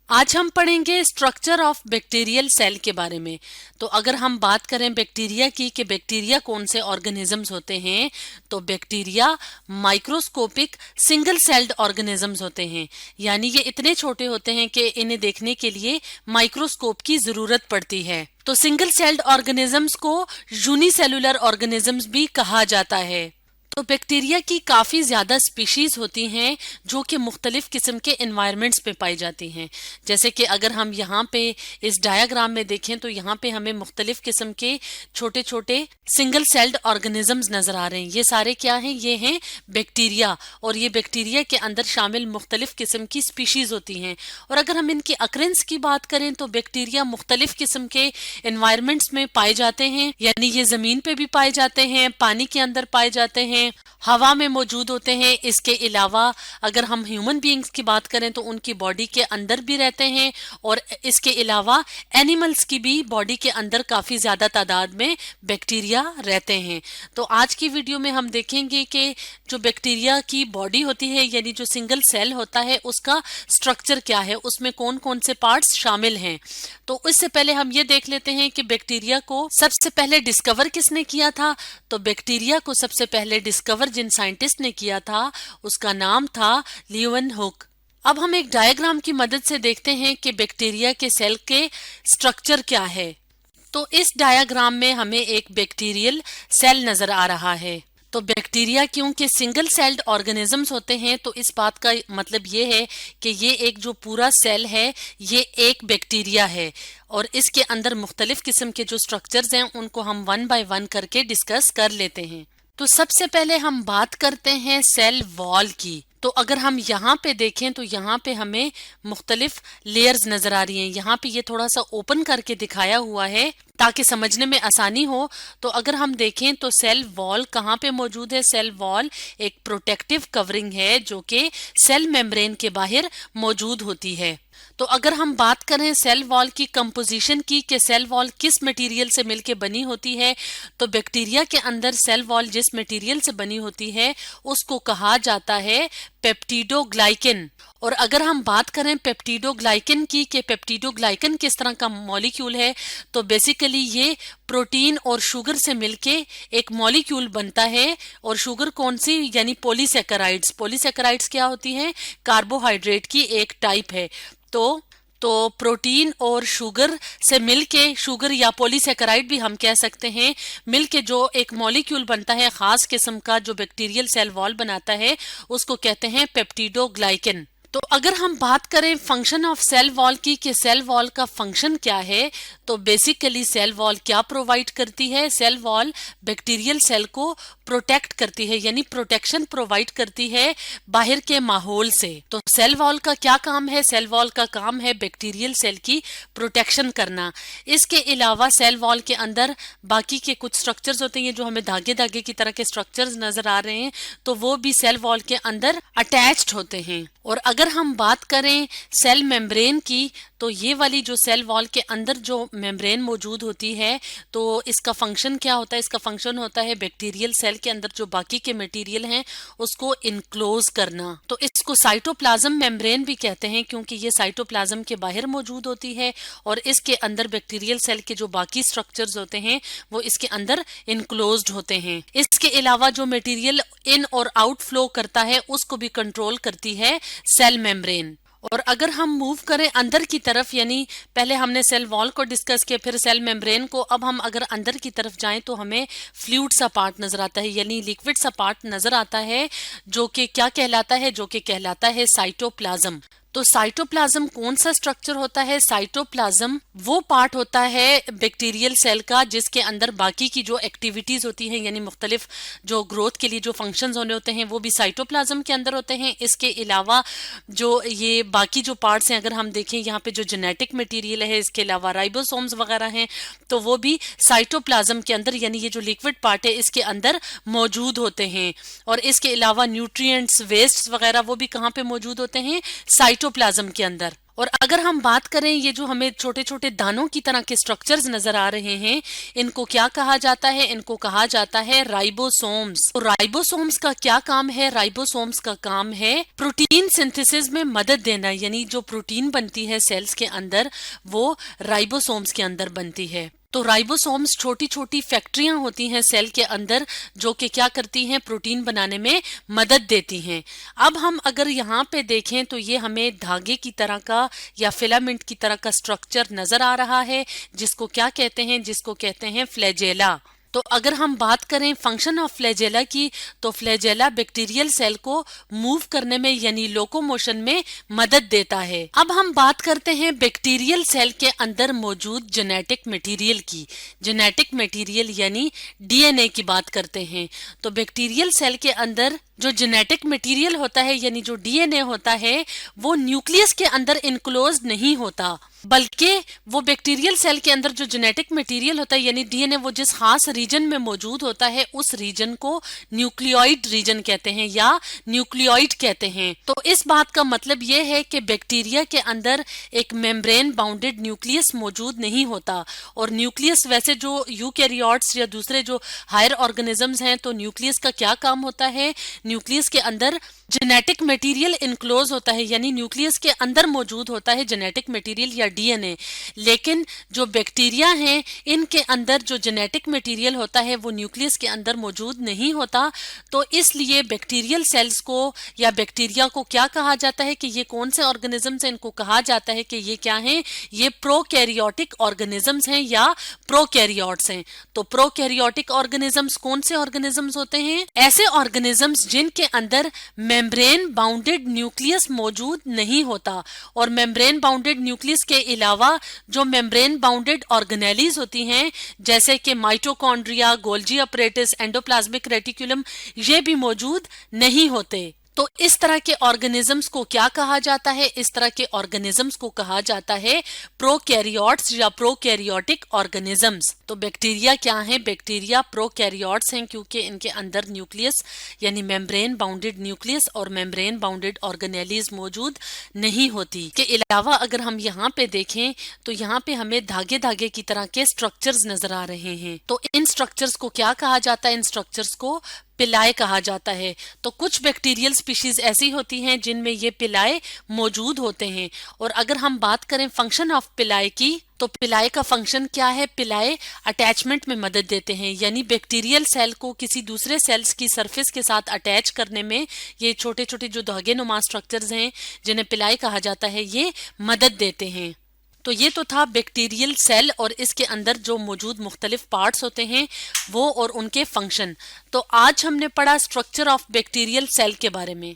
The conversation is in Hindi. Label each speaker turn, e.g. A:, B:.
A: आज हम पढ़ेंगे स्ट्रक्चर ऑफ बैक्टीरियल सेल के बारे में। तो अगर हम बात करें बैक्टीरिया की कि बैक्टीरिया कौन से ऑर्गेनिजम्स होते हैं, तो bacteria microscopic single celled organisms होते हैं। यानी ये इतने छोटे होते हैं कि इन्हें देखने के लिए माइक्रोस्कोप की जरूरत पड़ती है। तो सिंगल सेल्ड ऑर्गेनिजम्स को यूनिसेलुलर ऑर्गेनिजम्स भी कहा जाता है। तो बैक्टीरिया की काफ़ी ज़्यादा स्पीशीज होती हैं जो कि मुख्तलिफ किस्म के इन्वायरमेंट्स में पाई जाती हैं। जैसे कि अगर हम यहाँ पे इस डायग्राम में देखें तो यहाँ पे हमें मुख्तलिफ किस्म के छोटे छोटे सिंगल सेल्ड ऑर्गेनिजम्स नज़र आ रहे हैं। ये सारे क्या हैं? ये हैं बैक्टीरिया, और ये बैक्टीरिया के अंदर शामिल मुख्तलिफ किस्म की स्पीशीज होती हैं। और अगर हम इनकी अक्रेंस की बात करें तो बैक्टीरिया मुख्तलिफ किस्म के इन्वायरमेंट्स में पाए जाते हैं। यानी ये ज़मीन पे भी पाए जाते हैं, पानी के अंदर पाए जाते हैं, हवा में मौजूद होते हैं। इसके अलावा अगर हम ह्यूमन बीइंग्स की बात करें तो उनकी बॉडी के अंदर भी रहते हैं, और इसके अलावा एनिमल्स की भी बॉडी के अंदर काफी ज्यादा तादाद में बैक्टीरिया रहते हैं। तो आज की वीडियो में हम देखेंगे कि जो बैक्टीरिया की बॉडी होती है, यानी जो सिंगल सेल होता है, उसका स्ट्रक्चर क्या है, उसमें कौन कौन से पार्ट्स शामिल हैं। तो इससे पहले हम ये देख लेते हैं कि बैक्टीरिया को सबसे पहले डिस्कवर किसने किया था। तो बैक्टीरिया को सबसे पहले डिस्कवर जिन साइंटिस्ट ने किया था उसका नाम था लीeuwenhoek। अब हम एक डायग्राम की मदद से देखते हैं कि बैक्टीरिया के सेल के स्ट्रक्चर क्या है। तो इस डायग्राम में हमें एक बैक्टीरियल सेल नजर आ रहा है। तो बैक्टीरिया क्योंकि सिंगल सेल्ड ऑर्गेनिजम्स होते हैं, तो इस बात का मतलब ये है कि ये एक जो पूरा सेल है ये एक बैक्टीरिया है, और इसके अंदर मुख्तलिफ किस्म के जो स्ट्रक्चर्स हैं उनको हम वन बाय वन करके डिस्कस कर लेते हैं। तो सबसे पहले हम बात करते हैं सेल वॉल की। तो अगर हम यहाँ पे देखें तो यहाँ पे हमें मुख्तलिफ लेयर्स नजर आ रही हैं। यहाँ पे ये थोड़ा सा ओपन करके दिखाया हुआ है ताकि समझने में आसानी हो। तो अगर हम देखें तो सेल वॉल कहाँ पे मौजूद है? सेल वॉल एक प्रोटेक्टिव कवरिंग है जो कि सेल मेम्ब्रेन के बाहर मौजूद होती है। तो अगर हम बात करें सेल वॉल की कंपोजिशन की कि सेल वॉल किस मटेरियल से मिलके बनी होती है, तो बैक्टीरिया के अंदर सेल वॉल जिस मटेरियल से बनी होती है उसको कहा जाता है पेप्टिडोग्लाइकन। और अगर हम बात करें पेप्टिडोग्लाइकन की कि पेप्टिडोग्लाइकन किस तरह का मॉलिक्यूल है, तो बेसिकली ये प्रोटीन और शुगर से मिलके एक मॉलिक्यूल बनता है। और शुगर कौन सी? यानी पॉलीसेकेराइड्स। पॉलीसेकेराइड्स क्या होती हैं? कार्बोहाइड्रेट की एक टाइप है। तो प्रोटीन और शुगर से मिलके, शुगर या पॉलीसेकेराइड भी हम कह सकते हैं, मिलके जो एक मॉलिक्यूल बनता है खास किस्म का जो बैक्टीरियल सेल वॉल बनाता है उसको कहते हैं पेप्टिडोग्लाइकन। तो अगर हम बात करें फंक्शन ऑफ सेल वॉल की कि सेल वॉल का फंक्शन क्या है, तो बेसिकली सेल वॉल क्या प्रोवाइड करती है? सेल वॉल बैक्टीरियल सेल को प्रोटेक्ट करती है, यानी प्रोटेक्शन प्रोवाइड करती है बाहर के माहौल से। तो सेल वॉल का क्या काम है? सेल वॉल का काम है बैक्टीरियल सेल की प्रोटेक्शन करना। इसके अलावा सेल वॉल के अंदर बाकी के कुछ स्ट्रक्चर्स होते हैं जो हमें धागे धागे की तरह के स्ट्रक्चर्स नजर आ रहे हैं, तो वो भी सेल वॉल के अंदर अटैच्ड होते हैं। और अगर हम बात करें सेल मेम्ब्रेन की, तो ये वाली जो सेल वॉल के अंदर जो मेम्ब्रेन मौजूद होती है, तो इसका फंक्शन क्या होता है? इसका फंक्शन होता है बैक्टीरियल सेल के अंदर जो बाकी के मटेरियल हैं उसको इनक्लोज करना। तो इसको साइटोप्लाज्म मेम्ब्रेन भी कहते हैं क्योंकि ये साइटोप्लाज्म के बाहर मौजूद होती है, और इसके अंदर बैक्टीरियल सेल के जो बाकी स्ट्रक्चर्स होते हैं वो इसके अंदर इनक्लोज्ड होते हैं। इसके अलावा जो मटेरियल इन और आउट फ्लो करता है उसको भी कंट्रोल करती है सेल मेम्ब्रेन। और अगर हम मूव करें अंदर की तरफ, यानी पहले हमने सेल वॉल को डिस्कस किया, फिर सेल मेम्ब्रेन को, अब हम अगर अंदर की तरफ जाएं तो हमें फ्लूइड सा पार्ट नजर आता है, यानी लिक्विड सा पार्ट नजर आता है जो कि क्या कहलाता है? जो कि कहलाता है साइटोप्लाज्म। तो साइटोप्लाज्म कौन सा स्ट्रक्चर होता है? साइटोप्लाज्म वो पार्ट होता है बैक्टीरियल सेल का जिसके अंदर बाकी की जो एक्टिविटीज होती हैं, यानी मुख्तलिफ जो ग्रोथ के लिए जो फंक्शंस होने होते हैं वो भी साइटोप्लाज्म के अंदर होते हैं। इसके अलावा जो ये बाकी जो पार्ट्स हैं, अगर हम देखें यहाँ पे जो जेनेटिक मटेरियल है, इसके अलावा राइबोसोम्स वगैरह हैं, तो वो भी साइटोप्लाज्म के अंदर, यानी ये जो लिक्विड पार्ट है इसके अंदर मौजूद होते हैं। और इसके अलावा न्यूट्रिएंट्स, वेस्ट वगैरह वो भी कहाँ पे मौजूद होते हैं? साइटोप्लाज्म के अंदर। और अगर हम बात करें ये जो हमें छोटे छोटे दानों की तरह के स्ट्रक्चर्स नजर आ रहे हैं, इनको क्या कहा जाता है? इनको कहा जाता है राइबोसोम्स। तो राइबोसोम्स का क्या काम है? राइबोसोम्स का काम है प्रोटीन सिंथेसिस में मदद देना, यानी जो प्रोटीन बनती है सेल्स के अंदर वो राइबोसोम्स के अंदर बनती है। तो राइबोसोम्स छोटी छोटी फैक्ट्रियां होती हैं सेल के अंदर जो कि क्या करती हैं? प्रोटीन बनाने में मदद देती हैं। अब हम अगर यहाँ पे देखें तो ये हमें धागे की तरह का या फिलामेंट की तरह का स्ट्रक्चर नजर आ रहा है, जिसको क्या कहते हैं? जिसको कहते हैं फ्लैजेला। तो अगर हम बात करें फंक्शन ऑफ फ्लैजेला की, तो फ्लैजेला बैक्टीरियल सेल को मूव करने में यानी लोकोमोशन में मदद देता है। अब हम बात करते हैं बैक्टीरियल सेल के अंदर मौजूद जेनेटिक मटेरियल की। जेनेटिक मटेरियल यानी डीएनए की बात करते हैं। तो बैक्टीरियल सेल के अंदर जो जेनेटिक मटेरियल होता है यानी जो डीएनए होता है वो न्यूक्लियस के अंदर इनक्लोज नहीं होता, बल्कि वो बैक्टीरियल सेल के अंदर जो जेनेटिक मटेरियल होता है यानी डीएनए वो जिस खास रीजन में मौजूद होता है उस रीजन को न्यूक्लियोइड रीजन कहते हैं या न्यूक्लियोइड कहते हैं। तो इस बात का मतलब ये है कि बैक्टीरिया के अंदर एक मेम्ब्रेन बाउंडेड न्यूक्लियस मौजूद नहीं होता। और न्यूक्लियस वैसे जो यूकैरियोट्स या दूसरे जो हायर ऑर्गेनिजम्स हैं तो न्यूक्लियस का क्या काम होता है? न्यूक्लियस के अंदर जेनेटिक मटेरियल इनक्लोज होता है यानी न्यूक्लियस के अंदर मौजूद होता है जेनेटिक मटेरियल या डीएनए। लेकिन जो बैक्टीरिया हैं इनके अंदर जो जेनेटिक मटेरियल होता है वो न्यूक्लियस के अंदर मौजूद नहीं होता। तो इसलिए बैक्टीरियल सेल्स को या बैक्टीरिया को क्या कहा जाता है कि ये कौन से ऑर्गेनिजम्स हैं? इनको कहा जाता है कि ये क्या हैं? ये प्रोकैरियोटिक ऑर्गेनिजम्स हैं या प्रोकैरियोट्स हैं। तो प्रोकैरियोटिक ऑर्गेनिजम्स कौन से ऑर्गेनिजम्स होते हैं? ऐसे ऑर्गेनिजम्स जिनके अंदर मेम्ब्रेन बाउंडेड न्यूक्लियस मौजूद नहीं होता। और मेम्ब्रेन बाउंडेड न्यूक्लियस के अलावा जो मेम्ब्रेन बाउंडेड ऑर्गेनेलीज होती हैं जैसे कि mitochondria, Golgi apparatus, endoplasmic reticulum, ये भी मौजूद नहीं होते। तो इस तरह के ऑर्गेनिजम्स को क्या कहा जाता है? इस तरह के ऑर्गेनिजम्स को कहा जाता है प्रोकैरियोट्स या प्रोकैरियोटिक ऑर्गेनिजम्स। तो बैक्टीरिया क्या हैं? बैक्टीरिया प्रोकैरियोट्स हैं क्योंकि इनके अंदर न्यूक्लियस यानी मेम्ब्रेन बाउंडेड न्यूक्लियस और मेम्ब्रेन बाउंडेड ऑर्गेनेलीज मौजूद नहीं होती। के अलावा अगर हम यहाँ पे देखें तो यहाँ पे हमें धागे धागे की तरह के स्ट्रक्चर्स नजर आ रहे हैं। तो इन स्ट्रक्चर्स को क्या कहा जाता है? इन स्ट्रक्चर्स को पिलाए कहा जाता है। तो कुछ बैक्टीरियल स्पीशीज ऐसी होती हैं जिनमें ये पिलाए मौजूद होते हैं। और अगर हम बात करें फंक्शन ऑफ पिलाए की, तो पिलाए का फंक्शन क्या है? पिलाए अटैचमेंट में मदद देते हैं यानी बैक्टीरियल सेल को किसी दूसरे सेल्स की सरफेस के साथ अटैच करने में ये छोटे छोटे जो धागे नुमा स्ट्रक्चर्स हैं जिन्हें पिलाए कहा जाता है ये मदद देते हैं। तो ये तो था बैक्टीरियल सेल और इसके अंदर जो मौजूद मुख्तलिफ पार्ट्स होते हैं वो और उनके फंक्शन। तो आज हमने पढ़ा स्ट्रक्चर ऑफ बैक्टीरियल सेल के बारे में।